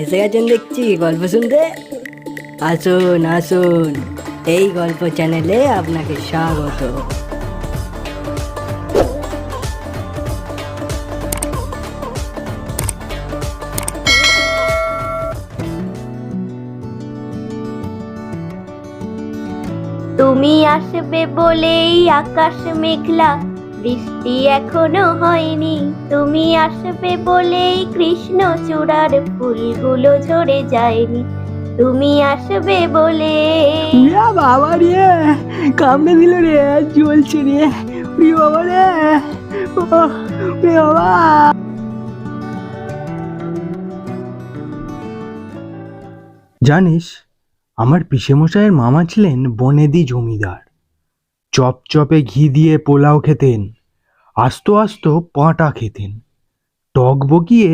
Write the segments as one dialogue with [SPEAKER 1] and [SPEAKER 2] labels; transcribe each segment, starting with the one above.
[SPEAKER 1] এসে গেছেন দেখছি গল্প শুনতে। আসুন আসুন, এই গল্প চ্যানেলে আপনাকে স্বাগত।
[SPEAKER 2] তুমি আসবে বলেই আকাশ মেঘলা, বৃষ্টি এখনো হয়নি। তুমি আসবে বলেই কৃষ্ণচূড়ার ফুলগুলো ঝরে যায়নি। তুমি আসবে বলে।
[SPEAKER 1] বাবা রে, কামড়ে দিল রে, জ্বলছে রে, বাবা রে, বাবা।
[SPEAKER 3] জানিস, আমার পিসেমশাইয়ের মামা ছিলেন বনেদি জমিদার। চপচপে ঘি দিয়ে পোলাও খেতেন, আস্ত আস্ত পাঁটা খেতেন, টক বকিয়ে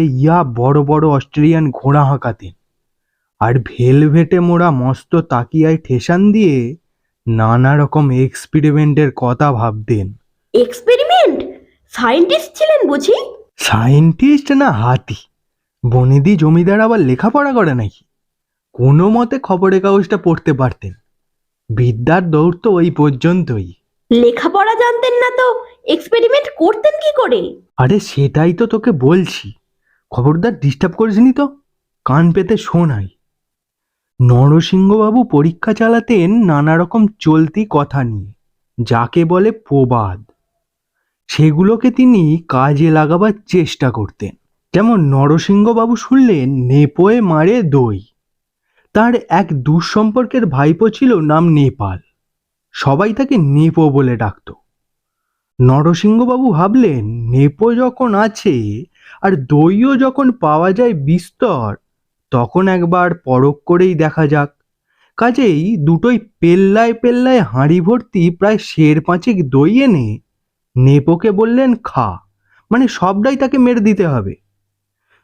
[SPEAKER 3] বড় বড় অস্ট্রেলিয়ান ঘোড়া হাঁকাতেন, আর ভেলভেটে মোড়া মস্ত তাকিয়ায় ঠেসান দিয়ে নানা রকম এক্সপেরিমেন্টের কথা ভাবতেন।
[SPEAKER 2] এক্সপেরিমেন্ট? সায়েন্টিস্ট ছিলেন বুঝি?
[SPEAKER 3] সায়েন্টিস্ট না হাতি। বনেদি জমিদার আবার লেখাপড়া করে নাকি? কোনো মতে খবরের কাগজটা পড়তে পারতেন। বিদ্যার দৌড় তো ওই পর্যন্তই।
[SPEAKER 2] লেখাপড়া জানতেন না তো এক্সপেরিমেন্ট করতেন কি করে?
[SPEAKER 3] আরে সেটাই তো তোকে বলছি, খবরদার ডিস্টার্ব করিসনি তো, কান পেতে শোনাই। নরসিংহবাবু পরীক্ষা চালাতেন নানা রকম চলতি কথা নিয়ে, যাকে বলে প্রবাদ। সেগুলোকে তিনি কাজে লাগাবার চেষ্টা করতেন। যেমন নরসিংহবাবু শুনলেন নেপোয়ে মারে দই। তার এক দুঃসম্পর্কের ভাইপো ছিল, নাম নেপাল। সবাই তাকে নেপো বলে ডাকত। নরসিংহবাবু ভাবলেন নেপো যখন আছে আর দইও যখন পাওয়া যায় বিস্তর, তখন একবার পরখ করেই দেখা যাক। কাজেই দুটোই পেল্লায় পেল্লায় হাঁড়ি ভর্তি প্রায় সের পাঁচেক দই এনে নেপোকে বললেন খা, মানে সবটাই তাকে মেরে দিতে হবে।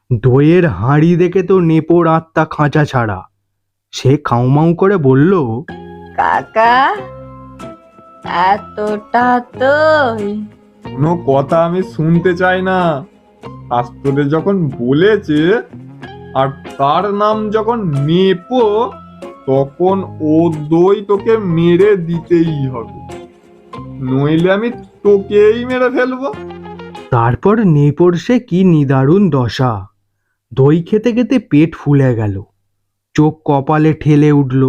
[SPEAKER 3] দইয়ের হাঁড়ি দেখে তো নেপোর আত্মা খাঁচা ছাড়া। সে খাউমাউ করে বলল,
[SPEAKER 2] কাকা, এতটা দই?
[SPEAKER 4] কোনো কথা আমি শুনতে চাই না। শাস্ত্রে যখন বলেছে আর তার নাম যখন নেপো, তখন ও দই তোকে মেরে দিতেই হবে, নইলে আমি তোকেই মেরে ফেলবো।
[SPEAKER 3] তারপর নেপোর সে কি নিদারুণ দশা। দই খেতে খেতে পেট ফুলে গেল, চোখ কপালে ঠেলে উঠল,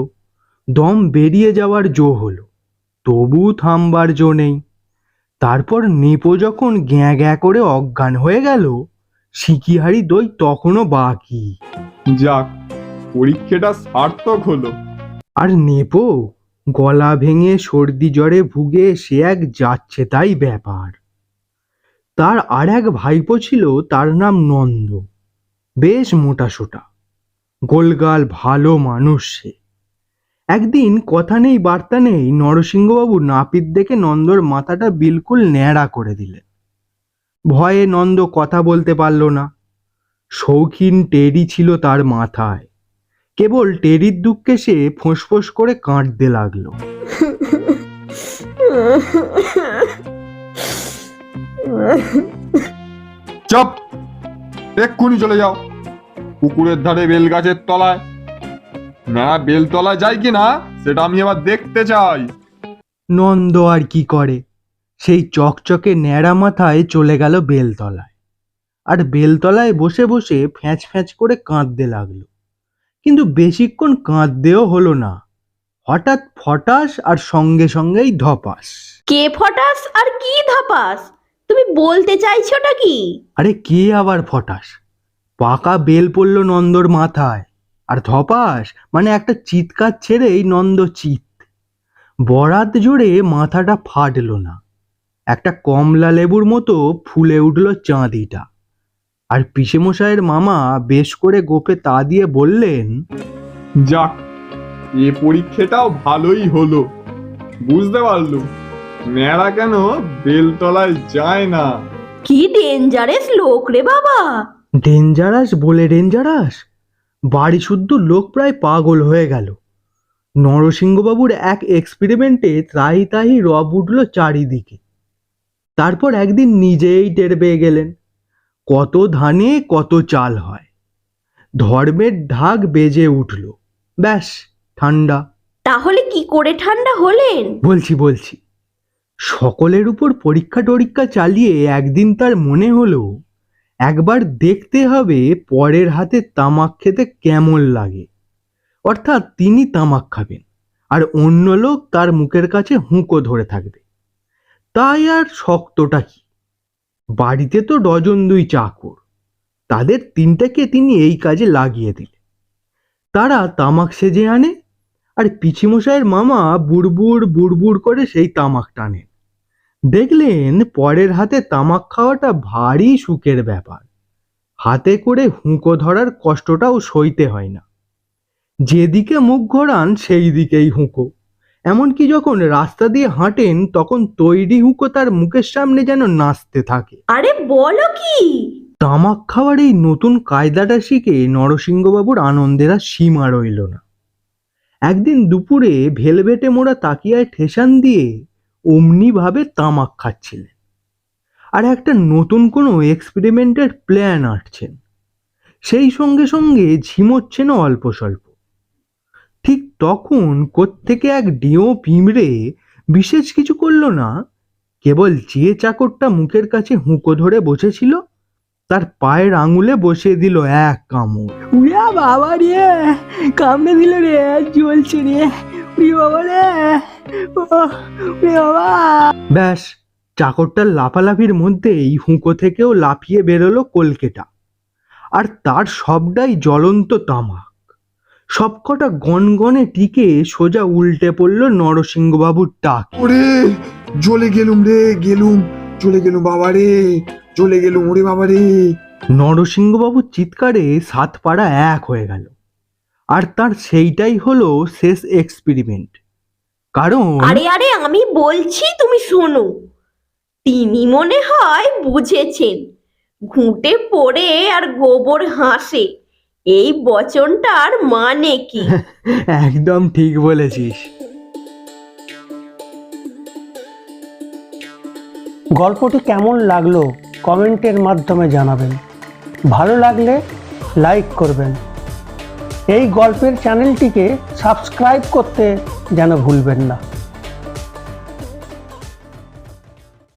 [SPEAKER 3] দম বেরিয়ে যাওয়ার জো হলো, তবু থামবার জো নেই। তারপর নেপো যখন গ্যাঁ গ্যাঁ করে অজ্ঞান হয়ে গেল, সিকিহারি দই তখনও বাকি।
[SPEAKER 4] যাক, পরীক্ষাটা সার্থক হলো।
[SPEAKER 3] আর নেপো গলা ভেঙে সর্দি জ্বরে ভুগে সে এক যাচ্ছে তাই ব্যাপার। তার আর এক ভাইপো ছিল, তার নাম নন্দ। বেশ মোটাসোটা, গোলগাল ভালো মানুষ সে। একদিন কথা নেই বার্তা নেই নরসিংহবাবু নাপিত দেখে নন্দর মাথাটা বিলকুল ন্যাড়া করে দিলেন। ভয়ে নন্দ কথা বলতে পারল না। শৌখিন টেরি ছিল তার মাথায়। কেবল টেরির দুঃখে সে ফোঁস করে কাঁদতে লাগলো।
[SPEAKER 4] চপ, এক্ষুনি চলে যাও পুকুরের ধারে বেল গাছের তলায়। না, বেলতলায় যায় কি না সেটা আমি আবার দেখতে চাই।
[SPEAKER 3] নন্দ আর কি করে, সেই চকচকে ন্যাড়া মাথায় চলে গেল বেলতলায়। আর বেলতলায় বসে বসে ফ্যাঁচ ফ্যাঁচ করে কাঁদতে লাগলো। কিন্তু বেশিক্ষণ কাঁদতেও হলো না। হঠাৎ ফটাস আর সঙ্গে সঙ্গেই ধপাস।
[SPEAKER 2] কে ফটাস আর কি ধাপাস? তুমি বলতে চাইছোটা কি?
[SPEAKER 3] আরে কে আবার ফটাস? পাকা বেল পড়ল নন্দর মাথায়, আর ধপাস মানে একটা চিৎকার ছেড়েই নন্দ চিত। বরাত জুড়ে মাথাটা ফাটল না, একটা কমলা লেবুর মতো ফুলে উঠল চাঁদিটা। আর পিসেমশাইয়ের মামা বেশ করে গোপে তা দিয়ে বললেন,
[SPEAKER 4] যাক, এ পরীক্ষাটাও ভালোই হলো। বুঝতে পারলুম ন্যাড়া কেন বেলতলায় যায় না।
[SPEAKER 2] কি ডেঞ্জারাস লোক রে বাবা!
[SPEAKER 3] ডেঞ্জারাস বলে ডেঞ্জারাস? বাড়ি শুদ্ধ লোক প্রায় পাগল হয়ে গেল। নরসিংহবাবুর এক এক্সপেরিমেন্টে ত্রাহি তাহি রব উঠল চারিদিকে। তারপর একদিন নিজেই টের পেয়ে গেলেন। কত ধানে কত চাল হয়। ধর্মের ঢাক বেজে উঠল, ব্যাস ঠান্ডা।
[SPEAKER 2] তাহলে কি করে ঠান্ডা হলেন?
[SPEAKER 3] বলছি সকলের উপর পরীক্ষা টরীক্ষা চালিয়ে একদিন তার মনে হলো একবার দেখতে হবে পরের হাতে তামাক খেতে কেমন লাগে। অর্থাৎ তিনি তামাক খাবেন আর অন্য লোক তার মুখের কাছে হুঁকো ধরে থাকবে। তাই আর শক্তটা কি, বাড়িতে তো ডজন দুই চাকর, তাদের তিনটাকে তিনি এই কাজে লাগিয়ে দিলেন। তারা তামাক সেজে আনে আর পিছিমশাইয়ের মামা বুড়বুড় বুড়বুড় করে সেই তামাক টানেন। দেখলেন পরের হাতে তামাক খাওয়াটা ভারী সুখের ব্যাপার। হাতে করে হুঁকো ধরার কষ্টটাও সইতে হয় না। যেদিকে মুখ ঘোরান সেই দিকেই হুঁকো। এমনকি যখন রাস্তা দিয়ে হাঁটেন তখন তৈরি হুঁকো তার মুখের সামনে যেন নাচতে থাকে।
[SPEAKER 2] আরে বলো কি!
[SPEAKER 3] তামাক খাওয়ার এই নতুন কায়দাটা শিখে নরসিংহবাবুর আনন্দের আর সীমা রইল না। একদিন দুপুরে ভেলভেটে মোড়া তাকিয়ায় ঠেসান দিয়ে অমনি ভাবে তামাক খাচ্ছিলেন আর একটা নতুন কোনো এক্সপেরিমেন্টের প্ল্যান আঁটছেন। সেই সঙ্গে সঙ্গে ঝিমোচ্ছেনও অল্প স্বল্প। ঠিক তখন কোত্থেকে এক ডিও পিঁমড়ে বিশেষ কিছু করল না, কেবল যে চাকরটা মুখের কাছে হুঁকো ধরে বসেছিল তার পায়ের আঙুলে বসিয়ে দিল এক কামড়।
[SPEAKER 1] উড়া বাবা রে, কামড়ে দিল রে, জ্বলছে রে, উড়ি বাবা রে, উড়ি বাবা।
[SPEAKER 3] ব্যাস, চাকরটার লাফালাফির মধ্যেই হুঁকো থেকেও লাফিয়ে বেরোলো কলকেটা, আর তার সবটাই জ্বলন্ত তামাক। সবকটা গনগনে টিকে সোজা উল্টে পড়ল নরসিংহবাবুর টাক।
[SPEAKER 5] ওরে জ্বলে গেলুম রে, চলে গেলুম বাবা রে, চলে গেলুম ওরে বাবা রে।
[SPEAKER 3] নরসিংহবাবুর চিৎকারে সাত পাড়া এক হয়ে গেল। আর তার সেইটাই হলো শেষ এক্সপেরিমেন্ট। কারণ
[SPEAKER 2] আরে আরে আমি বলছি তুমি শোনো। তিনি মনে হয় বুঝেছেন, ঘুঁটে পড়ে আর গোবর হাসে, এই বচনটার মানে কি।
[SPEAKER 3] একদম ঠিক বলেছিস।
[SPEAKER 6] গল্পটি কেমন লাগলো কমেন্টের মাধ্যমে জানাবেন। ভালো লাগলে লাইক করবেন। এই গল্পের চ্যানেলটিকে সাবস্ক্রাইব করতে যেন ভুলবেন না।